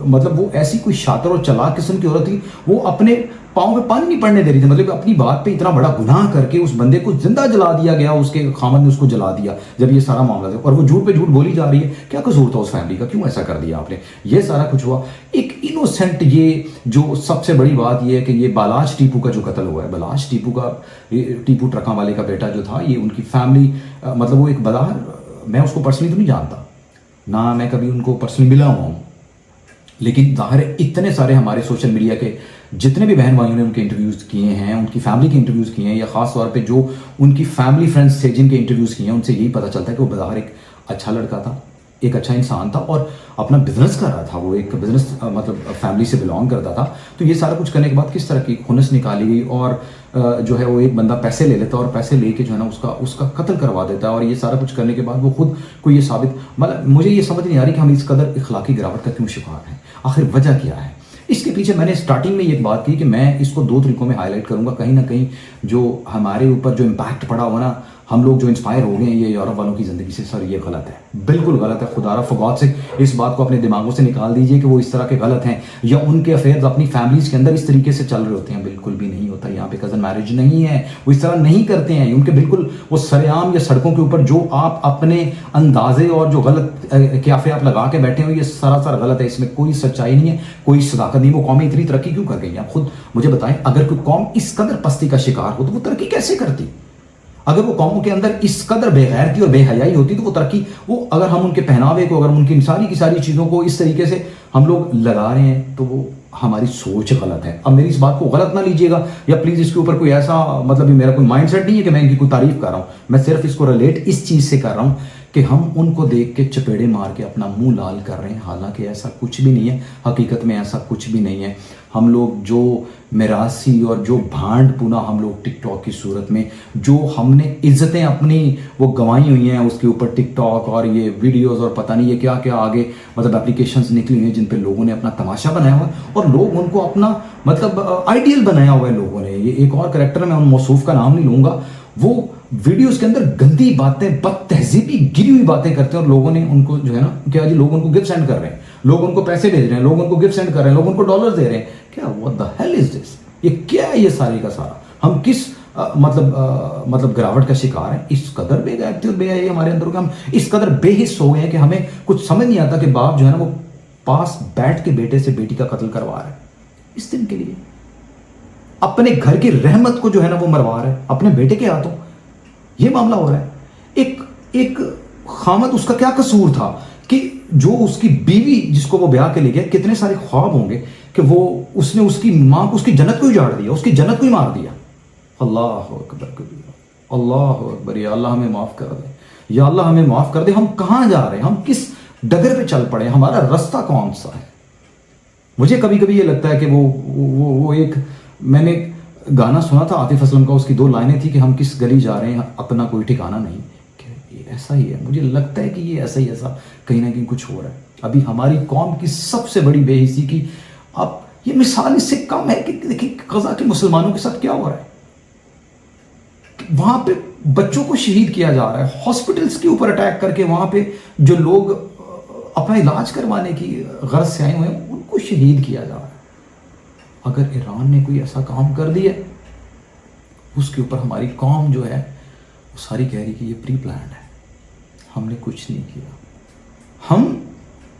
مطلب وہ ایسی کوئی شاطر اور چلاک قسم کی عورت تھی, وہ اپنے پاؤں پہ پانی نہیں پڑنے دے رہی تھی. مطلب اپنی بات پہ اتنا بڑا گناہ کر کے اس بندے کو زندہ جلا دیا گیا, اس کے خامد نے اس کو جلا دیا جب یہ سارا معاملہ تھا, اور وہ جھوٹ پہ جھوٹ بولی جا رہی ہے. کیا قصور تھا اس فیملی کا, کیوں ایسا کر دیا آپ نے؟ یہ سارا کچھ ہوا. ایک انوسینٹ, یہ جو سب سے بڑی بات یہ ہے کہ یہ بالاج ٹیپو کا جو قتل ہوا ہے, بالاج ٹیپو کا, ٹیپو ٹرکاں والے کا بیٹا جو تھا, یہ ان کی فیملی, مطلب وہ ایک بظاہر, میں اس کو پرسنلی تو نہیں جانتا, نہ میں کبھی ان کو پرسنلی ملا ہوا ہوں, لیکن ظاہر ہے اتنے سارے ہمارے سوشل میڈیا کے جتنے بھی بہن بھائیوں نے ان کے انٹرویوز کیے ہیں, ان کی فیملی کے انٹرویوز کیے ہیں, یا خاص طور پہ جو ان کی فیملی فرینڈس تھے جن کے انٹرویوز کیے ہیں, ان سے یہی پتہ چلتا ہے کہ وہ بظاہر ایک اچھا لڑکا تھا, ایک اچھا انسان تھا, اور اپنا بزنس کر رہا تھا. وہ ایک بزنس مطلب فیملی سے بلانگ کرتا تھا. تو یہ سارا کچھ کرنے کے بعد کس طرح کی خنث نکالی گئی, اور جو ہے وہ ایک بندہ پیسے لے لیتا, اور پیسے لے کے جو ہے نا اس کا قتل کروا دیتا ہے. اور یہ سارا کچھ کرنے کے بعد وہ خود کو یہ ثابت, مطلب مجھے یہ سمجھ نہیں آ رہی کہ ہم اس قدر اخلاقی گراوٹ کا کیوں شکار ہیں, آخر وجہ کیا ہے اس کے پیچھے. میں نے سٹارٹنگ میں یہ بات کی کہ میں اس کو 2 طریقوں میں ہائی لائٹ کروں گا. کہیں نہ کہیں جو ہمارے اوپر جو امپیکٹ پڑا ہوا نا, ہم لوگ جو انسپائر ہو گئے ہیں یہ یورپ والوں کی زندگی سے, سر یہ غلط ہے, بالکل غلط ہے. خدا را فغات سے اس بات کو اپنے دماغوں سے نکال دیجئے کہ وہ اس طرح کے غلط ہیں, یا ان کے افیئرز اپنی فیملیز کے اندر اس طریقے سے چل رہے ہوتے ہیں. بالکل بھی نہیں ہوتا. یہاں پہ کزن میرج نہیں ہے, وہ اس طرح نہیں کرتے ہیں. ان کے بالکل وہ سر عام یا سڑکوں کے اوپر جو آپ اپنے اندازے اور جو غلط قیافے آپ لگا کے بیٹھے ہو, یہ سراسر غلط ہے. اس میں کوئی سچائی نہیں ہے, کوئی صداقت نہیں. وہ قومیں اتنی ترقی کیوں کر گئی ہیں؟ آپ خود مجھے بتائیں. اگر کوئی قوم اس قدر پستی کا شکار ہو تو وہ ترقی کیسے کرتی؟ اگر وہ قوموں کے اندر اس قدر بے غیرتی اور بے حیائی ہوتی تو وہ ترقی, وہ اگر ہم ان کے پہناوے کو, اگر ان کی ساری کی ساری چیزوں کو اس طریقے سے ہم لوگ لگا رہے ہیں تو وہ ہماری سوچ غلط ہے. اب میری اس بات کو غلط نہ لیجیے گا, یا پلیز اس کے اوپر کوئی ایسا, مطلب میرا کوئی مائنڈ سیٹ نہیں ہے کہ میں ان کی کوئی تعریف کر رہا ہوں. میں صرف اس کو ریلیٹ اس چیز سے کر رہا ہوں کہ ہم ان کو دیکھ کے چپیڑے مار کے اپنا منہ لال کر رہے ہیں, حالانکہ ایسا کچھ بھی نہیں ہے. حقیقت میں ایسا کچھ بھی نہیں ہے. ہم لوگ جو میراثی اور جو بھانڈ پونا ہم لوگ ٹک ٹاک کی صورت میں, جو ہم نے عزتیں اپنی وہ گنوائی ہوئی ہیں اس کے اوپر ٹک ٹاک اور یہ ویڈیوز اور پتہ نہیں یہ کیا کیا آگے مطلب اپلیکیشنز نکلی ہوئی ہیں جن پہ لوگوں نے اپنا تماشا بنایا ہوا ہے, اور لوگ ان کو اپنا مطلب آئیڈیل بنایا ہوا ہے لوگوں نے. یہ ایک اور کریکٹر, میں ان موصوف کا نام نہیں لوں گا, وہ ویڈیوز کے اندر گندی باتیں, بد تہذیبی گری ہوئی باتیں کرتے ہیں, اور لوگوں نے ان کو جو ہے نا کیا جی, لوگ ان کو گفٹ سینڈ کر رہے ہیں, لوگ ان کو پیسے بھیج رہے ہیں, لوگ ان کو گفٹ سینڈ کر رہے ہیں, لوگ ان کو ڈالر دے رہے ہیں. کیا what the hell is this؟ یہ کیا ہے یہ سارے کا سارا؟ ہم کس مطلب گراوٹ کا شکار ہیں؟ اس قدر بے غیرتی اور بے حیائی ہمارے اندر کہ ہم اس قدر بے حس ہو گئے ہیں کہ ہمیں کچھ سمجھ نہیں آتا کہ باپ جو ہے نا وہ پاس بیٹھ کے بیٹے سے بیٹی کا قتل کروا رہا ہے اس دن کے لیے, اپنے گھر کی رحمت کو جو ہے نا وہ مروا رہا ہے اپنے بیٹے کے ہاتھوں. یہ معاملہ ہو رہا ہے. ایک خامد, اس کا کیا قصور تھا کہ جو اس کی بیوی جس کو وہ بیاہ کے لے گیا, کتنے سارے خواب ہوں گے کہ وہ اس نے اس کی ماں کو اس کی جنت کو اجاڑ دیا, اس کی جنت کو ہی مار دیا. اللہ اکبر کبیرہ, اللہ اکبر. یا اللہ ہمیں معاف کر دے, یا اللہ ہمیں معاف کر دے. ہم کہاں جا رہے ہیں, ہم کس ڈگر پہ چل پڑے, ہمارا رستہ کون سا ہے؟ مجھے کبھی کبھی یہ لگتا ہے کہ وہ ایک, میں نے گانا سنا تھا عاطف اسلم کا, اس کی 2 لائنیں تھی کہ ہم کس گلی جا رہے ہیں اپنا کوئی ٹھکانہ نہیں. کہ یہ ایسا ہی ہے, مجھے لگتا ہے کہ یہ ایسا ہی ایسا کہیں نہ کہیں کچھ ہو رہا ہے. ابھی ہماری قوم کی سب سے بڑی بے حسی کی اب یہ مثال اس سے کم ہے کہ دیکھیں غزہ کے مسلمانوں کے ساتھ کیا ہو رہا ہے. وہاں پہ بچوں کو شہید کیا جا رہا ہے, ہاسپٹلس کے اوپر اٹیک کر کے وہاں پہ جو لوگ اپنا علاج کروانے کی غرض سے آئے ہوئے ہیں ان کو شہید کیا جا رہا ہے. اگر ایران نے کوئی ایسا کام کر دیا اس کے اوپر ہماری قوم جو ہے وہ ساری کہہ رہی کہ یہ پری پلانڈ ہے, ہم نے کچھ نہیں کیا,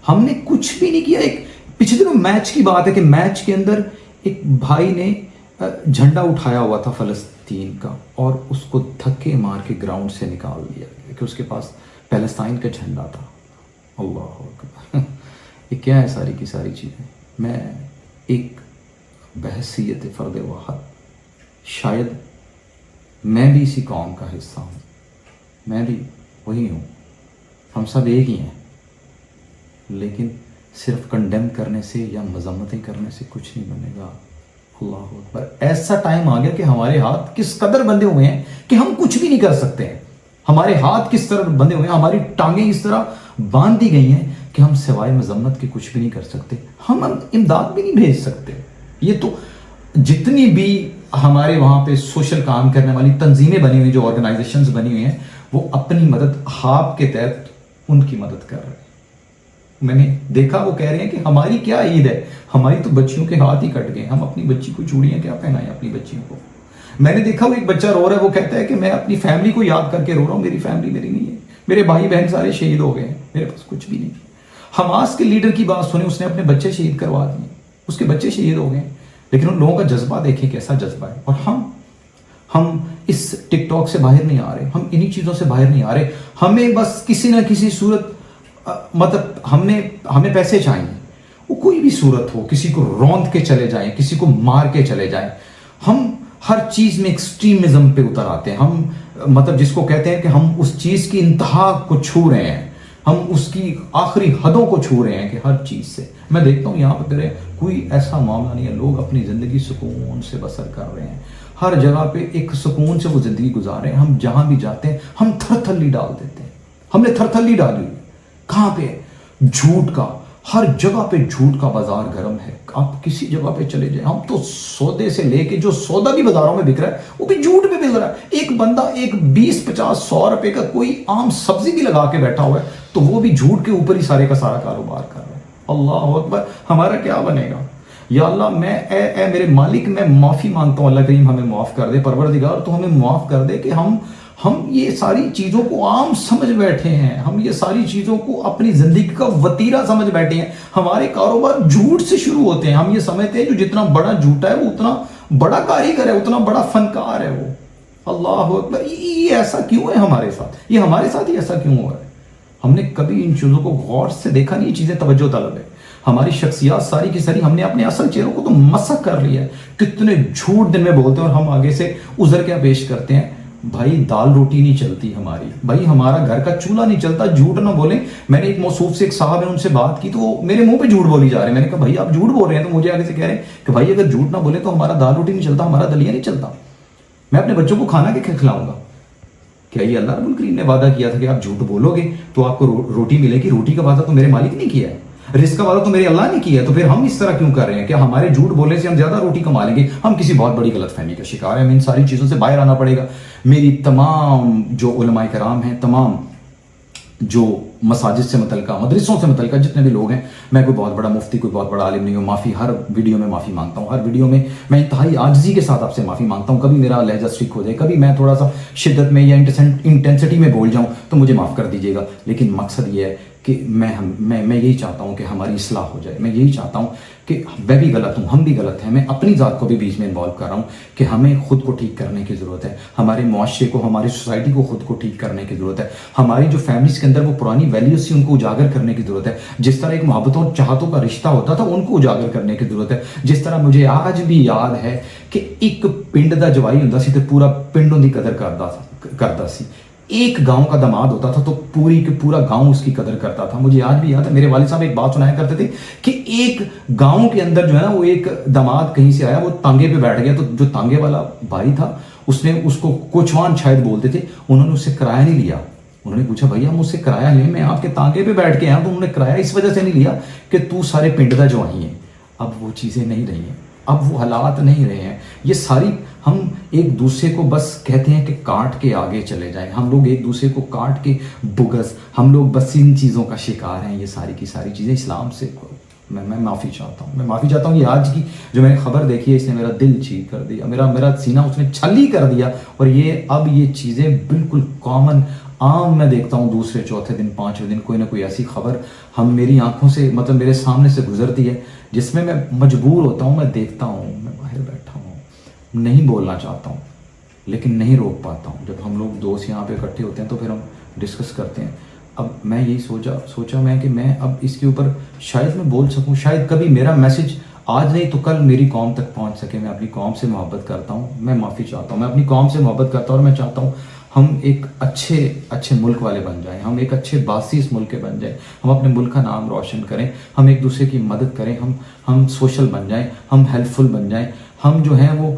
ہم نے کچھ بھی نہیں کیا. ایک پچھلے دنوں میچ کی بات ہے کہ میچ کے اندر ایک بھائی نے جھنڈا اٹھایا ہوا تھا فلسطین کا, اور اس کو دھکے مار کے گراؤنڈ سے نکال دیا کہ اس کے پاس پیلسطین کا جھنڈا تھا. اللہ اکبر. یہ کیا ہے ساری کی ساری چیزیں؟ میں ایک بحثیت فرد واحد, شاید میں بھی اسی قوم کا حصہ ہوں, میں بھی وہی ہوں, ہم سب ایک ہی ہیں, لیکن صرف کنڈیم کرنے سے یا مذمتیں کرنے سے کچھ نہیں بنے گا. اللہ اکبر. ایسا ٹائم آ گیا کہ ہمارے ہاتھ کس قدر بندھے ہوئے ہیں کہ ہم کچھ بھی نہیں کر سکتے ہیں. ہمارے ہاتھ کس طرح بندھے ہوئے ہیں, ہماری ٹانگیں اس طرح باندھ دی گئی ہیں کہ ہم سوائے مذمت کے کچھ بھی نہیں کر سکتے, ہم امداد بھی نہیں بھیج سکتے. یہ تو جتنی بھی ہمارے وہاں پہ سوشل کام کرنے والی تنظیمیں بنی ہوئی, جو آرگنائزیشنز بنی ہوئی ہیں, وہ اپنی مدد ہاپ کے تحت ان کی مدد کر رہے ہیں. میں نے دیکھا وہ کہہ رہے ہیں کہ ہماری کیا عید ہے، ہماری تو بچیوں کے ہاتھ ہی کٹ گئے، ہم اپنی بچی کو چوڑیاں کیا پہنائیں اپنی بچیوں کو. میں نے دیکھا وہ ایک بچہ رو رہا ہے، وہ کہتا ہے کہ میں اپنی فیملی کو یاد کر کے رو رہا ہوں، میری فیملی میری نہیں ہے، میرے بھائی بہن سارے شہید ہو گئے ہیں، میرے پاس کچھ بھی نہیں. حماس کے لیڈر کی بات سنیں، اس نے اپنے بچے شہید کروا دیے، اس کے بچے شہید ہو گئے، لیکن ان لوگوں کا جذبہ دیکھیں کیسا جذبہ ہے. اور ہم اس ٹک ٹاک سے باہر نہیں آ رہے، ہم انہی چیزوں سے باہر نہیں آ رہے. ہمیں بس کسی نہ کسی صورت مطلب ہمیں پیسے چاہیے، وہ کوئی بھی صورت ہو، کسی کو روند کے چلے جائیں، کسی کو مار کے چلے جائیں. ہم ہر چیز میں ایکسٹریمزم پہ اتر آتے ہیں. ہم مطلب جس کو کہتے ہیں کہ ہم اس چیز کی انتہا کو چھو رہے ہیں، ہم اس کی آخری حدوں کو چھو رہے ہیں کہ ہر چیز سے. میں دیکھتا ہوں یہاں پہ کوئی ایسا معاملہ نہیں ہے، لوگ اپنی زندگی سکون سے بسر کر رہے ہیں، ہر جگہ پہ ایک سکون سے وہ زندگی گزار رہے ہیں. ہم جہاں بھی جاتے ہیں ہم تھر تھلی ڈال دیتے ہیں. ہم نے تھر تھلی ڈالی ہوئی کہاں پہ؟ جھوٹ کا. ہر جگہ پہ جھوٹ کا بازار گرم ہے. آپ کسی جگہ پہ چلے جائیں، ہم تو سودے سے لے کے جو سودا بھی بازاروں میں بک رہا ہے وہ بھی جھوٹ پہ بک رہا ہے. ایک بندہ ایک 20 50 100 روپے کا کوئی عام سبزی بھی لگا کے بیٹھا ہوا ہے تو وہ بھی جھوٹ کے اوپر ہی سارے کا سارا کاروبار کر رہا ہے. اللہ اکبر. ہمارا کیا بنے گا؟ یا اللہ اے میرے مالک میں معافی مانگتا ہوں، اللہ کریم ہمیں معاف کر دے. پروردگار تو ہمیں معاف کر دے کہ ہم یہ ساری چیزوں کو عام سمجھ بیٹھے ہیں، ہم یہ ساری چیزوں کو اپنی زندگی کا وتیرہ سمجھ بیٹھے ہیں. ہمارے کاروبار جھوٹ سے شروع ہوتے ہیں. ہم یہ سمجھتے ہیں جو جتنا بڑا جھوٹا ہے وہ اتنا بڑا کاریگر ہے، اتنا بڑا فنکار ہے وہ. اللہ اکبر. یہ ایسا کیوں ہے ہمارے ساتھ؟ یہ ہمارے ساتھ ہی ایسا کیوں ہوا ہے؟ ہم نے کبھی ان چیزوں کو غور سے دیکھا نہیں. یہ چیزیں توجہ طلب ہے. ہماری شخصیات ساری کی ساری ہم نے اپنے اصل چہروں کو تو مسخ کر لیا ہے. کتنے جھوٹ دن میں بولتے ہیں اور ہم آگے سے عذر کیا پیش کرتے ہیں؟ بھائی دال روٹی نہیں چلتی ہماری، بھائی ہمارا گھر کا چولہا نہیں چلتا. جھوٹ نہ بولیں. میں نے ایک موصوف سے ایک صاحب ہے ان سے بات کی تو وہ میرے منہ پہ جھوٹ بولی جا رہے ہیں. میں نے کہا بھائی آپ جھوٹ بول رہے ہیں، تو مجھے آگے سے کہہ رہے ہیں کہ بھائی اگر جھوٹ نہ بولے تو ہمارا دال روٹی نہیں چلتا، ہمارا دلیا نہیں چلتا. میں اپنے بچوں کو کھانا کے کھلاؤں گا؟ کیا یہ اللہ رب الکریم نے وعدہ کیا تھا کہ آپ جھوٹ بولو گے تو آپ کو روٹی ملے گی؟ روٹی کا وعدہ تو میرے مالک نے کیا ہے، رزق کا وعدہ تو میرے اللہ نے کیا ہے. تو پھر ہم اس طرح کیوں کر رہے ہیں کہ ہمارے جھوٹ بولنے سے ہم زیادہ روٹی کما لیں گے؟ ہم کسی بہت بڑی غلط فہمی کا شکار ہیں. ہمیں ان ساری چیزوں سے باہر آنا پڑے گا. میری تمام جو علماء کرام ہیں، تمام جو مساجد سے متعلقہ، مدرسوں سے متعلقہ جتنے بھی لوگ ہیں، میں کوئی بہت بڑا مفتی، کوئی بہت بڑا عالم نہیں ہوں. معافی ہر ویڈیو میں معافی مانگتا ہوں. ہر ویڈیو میں میں انتہائی عاجزی کے ساتھ آپ سے معافی مانگتا ہوں. کبھی میرا لہجہ اسٹرک ہو جائے، کبھی میں تھوڑا سا شدت میں یا انٹینسٹی میں بول جاؤں تو مجھے معاف کر دیجیے گا. لیکن مقصد یہ ہے کہ میں یہی چاہتا ہوں کہ ہماری اصلاح ہو جائے. میں یہی چاہتا ہوں کہ میں بھی غلط ہوں، ہم بھی غلط ہیں. میں اپنی ذات کو بھی بیچ میں انوالو کر رہا ہوں کہ ہمیں خود کو ٹھیک کرنے کی ضرورت ہے. ہمارے معاشرے کو، ہماری سوسائٹی کو خود کو ٹھیک کرنے کی ضرورت ہے. ہماری جو فیملیز کے اندر وہ پرانی ویلیوز تھی ان کو اجاگر کرنے کی ضرورت ہے. جس طرح ایک محبتوں اور چاہتوں کا رشتہ ہوتا تھا ان کو اجاگر کرنے کی ضرورت ہے. جس طرح مجھے آج بھی یاد ہے کہ ایک پنڈ دا جوائی ہوندا سی تے پورا پنڈ ان دی قدر کردا سی. ایک گاؤں کا داماد ہوتا تھا تو پورا گاؤں اس کی قدر کرتا تھا. مجھے آج بھی یاد ہے میرے والد صاحب ایک بات سنایا کرتے تھے کہ ایک گاؤں کے اندر جو ہے نا وہ ایک داماد کہیں سے آیا، وہ تانگے پہ بیٹھ گیا تو جو تانگے والا بھائی تھا اس نے اس کو کوچوان شاید بولتے تھے، انہوں نے اس سے کرایہ نہیں لیا. انہوں نے پوچھا بھیا مجھ سے کرایہ لیں، میں آپ کے تانگے پہ بیٹھ کے آیا. تو انہوں نے کرایہ اس وجہ سے نہیں لیا کہ تو سارے پنڈ دا جوائی ہیں. اب وہ چیزیں نہیں رہی ہیں، اب وہ حالات نہیں رہے ہیں. یہ ساری ہم ایک دوسرے کو بس کہتے ہیں کہ کاٹ کے آگے چلے جائیں. ہم لوگ ایک دوسرے کو کاٹ کے بغض، ہم لوگ بس ان چیزوں کا شکار ہیں. یہ ساری کی ساری چیزیں اسلام سے میں معافی چاہتا ہوں. میں معافی چاہتا ہوں. یہ آج کی جو میں نے خبر دیکھی ہے اس نے میرا دل چیر کر دیا، میرا سینہ اس نے چھلی کر دیا. اور اب یہ چیزیں بالکل کامن عام میں دیکھتا ہوں. دوسرے چوتھے دن پانچویں دن کوئی نہ کوئی ایسی خبر ہم میری آنکھوں سے مطلب میرے سامنے سے گزرتی ہے جس میں مجبور ہوتا ہوں. میں دیکھتا ہوں، میں باہر بیٹھا ہوں، نہیں بولنا چاہتا ہوں لیکن نہیں روک پاتا ہوں. جب ہم لوگ دوست یہاں پہ اکٹھے ہوتے ہیں تو پھر ہم ڈسکس کرتے ہیں. اب میں یہی سوچا میں کہ میں اب اس کے اوپر شاید میں بول سکوں، شاید کبھی میرا میسج آج نہیں تو کل میری قوم تک پہنچ سکے. میں اپنی قوم سے محبت کرتا ہوں. میں معافی چاہتا ہوں. میں اپنی قوم سے محبت کرتا ہوں اور میں چاہتا ہوں ہم ایک اچھے ملک والے بن جائیں. ہم ایک اچھے باسی اس ملک کے بن جائیں. ہم اپنے ملک کا نام روشن کریں. ہم ایک دوسرے کی مدد کریں. ہم سوشل بن جائیں. ہم ہیلپ فل بن جائیں. ہم جو ہیں وہ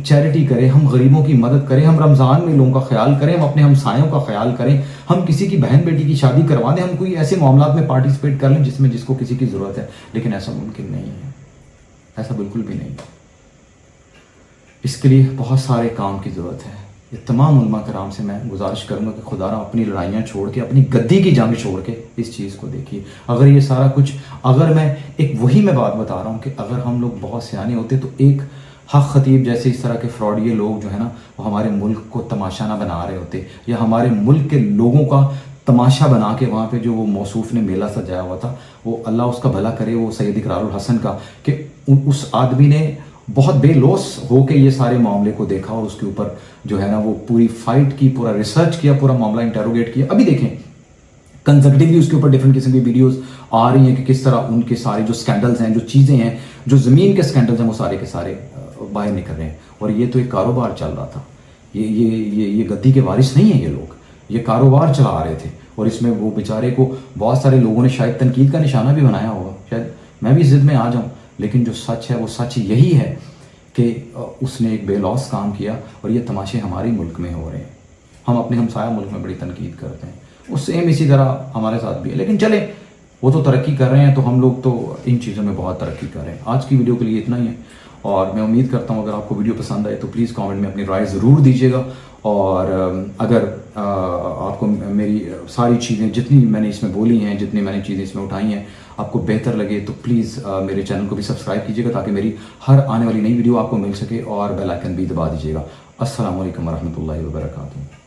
چیریٹی کریں. ہم غریبوں کی مدد کریں. ہم رمضان میں لوگوں کا خیال کریں. ہم اپنے ہمسایوں کا خیال کریں. ہم کسی کی بہن بیٹی کی شادی کروا دیں. ہم کوئی ایسے معاملات میں پارٹیسپیٹ کر لیں جس کو کسی کی ضرورت ہے. لیکن ایسا ممکن نہیں ہے، ایسا بالکل بھی نہیں. اس کے لیے بہت سارے کام کی ضرورت ہے. یہ تمام علماء کرام سے میں گزارش کروں گا کہ خدا را اپنی لڑائیاں چھوڑ کے اپنی گدی کی جنگ چھوڑ کے اس چیز کو دیکھیے. اگر یہ سارا کچھ اگر میں ایک وہی میں بات بتا رہا ہوں کہ اگر ہم لوگ بہت سیانے ہوتے تو ایک حق خطیب جیسے اس طرح کے فراڈیے لوگ جو ہے نا وہ ہمارے ملک کو تماشا نہ بنا رہے ہوتے, یا ہمارے ملک کے لوگوں کا تماشا بنا کے وہاں پہ جو وہ موصوف نے میلہ سجایا ہوا تھا, وہ اللہ اس کا بھلا کرے, وہ سید اقرار الحسن کا, کہ اس آدمی نے بہت بے لوث ہو کے یہ سارے معاملے کو دیکھا اور اس کے اوپر جو ہے نا وہ پوری فائٹ کی, پورا ریسرچ کیا, پورا معاملہ انٹیروگیٹ کیا. ابھی دیکھیں کنزرٹیولی اس کے اوپر ڈفرینٹ قسم کی ویڈیوز آ رہی ہیں کہ کس طرح ان کے سارے جو سکینڈلز ہیں, جو چیزیں ہیں, جو زمین کے سکینڈلز ہیں, وہ سارے کے سارے باہر نکل رہے ہیں. اور یہ تو ایک کاروبار چل رہا تھا, یہ گدی کے وارث نہیں ہیں یہ لوگ, یہ کاروبار چلا رہے تھے. اور اس میں وہ بیچارے کو بہت سارے لوگوں نے شاید تنقید کا نشانہ بھی بنایا ہوگا, شاید میں بھی ضد میں آ جاؤں, لیکن جو سچ ہے وہ سچ یہی ہے کہ اس نے ایک بے لوث کام کیا. اور یہ تماشے ہمارے ملک میں ہو رہے ہیں. ہم اپنے ہمسایہ ملک میں بڑی تنقید کرتے ہیں, اس سیم اسی طرح ہمارے ساتھ بھی ہے. لیکن چلیں, وہ تو ترقی کر رہے ہیں تو ہم لوگ تو ان چیزوں میں بہت ترقی کر رہے ہیں. آج کی ویڈیو کے لیے اتنا ہی ہے, اور میں امید کرتا ہوں اگر آپ کو ویڈیو پسند آئے تو پلیز کامنٹ میں اپنی رائے ضرور دیجیے گا. اور اگر آپ کو میری ساری چیزیں جتنی میں نے اس میں بولی ہیں, جتنی میں نے چیزیں اس میں اٹھائی ہیں, آپ کو بہتر لگے تو پلیز میرے چینل کو بھی سبسکرائب کیجیے گا تاکہ میری ہر آنے والی نئی ویڈیو آپ کو مل سکے, اور بیل آئیکن بھی دبا دیجیے گا. السلام علیکم ورحمۃ اللہ وبرکاتہ.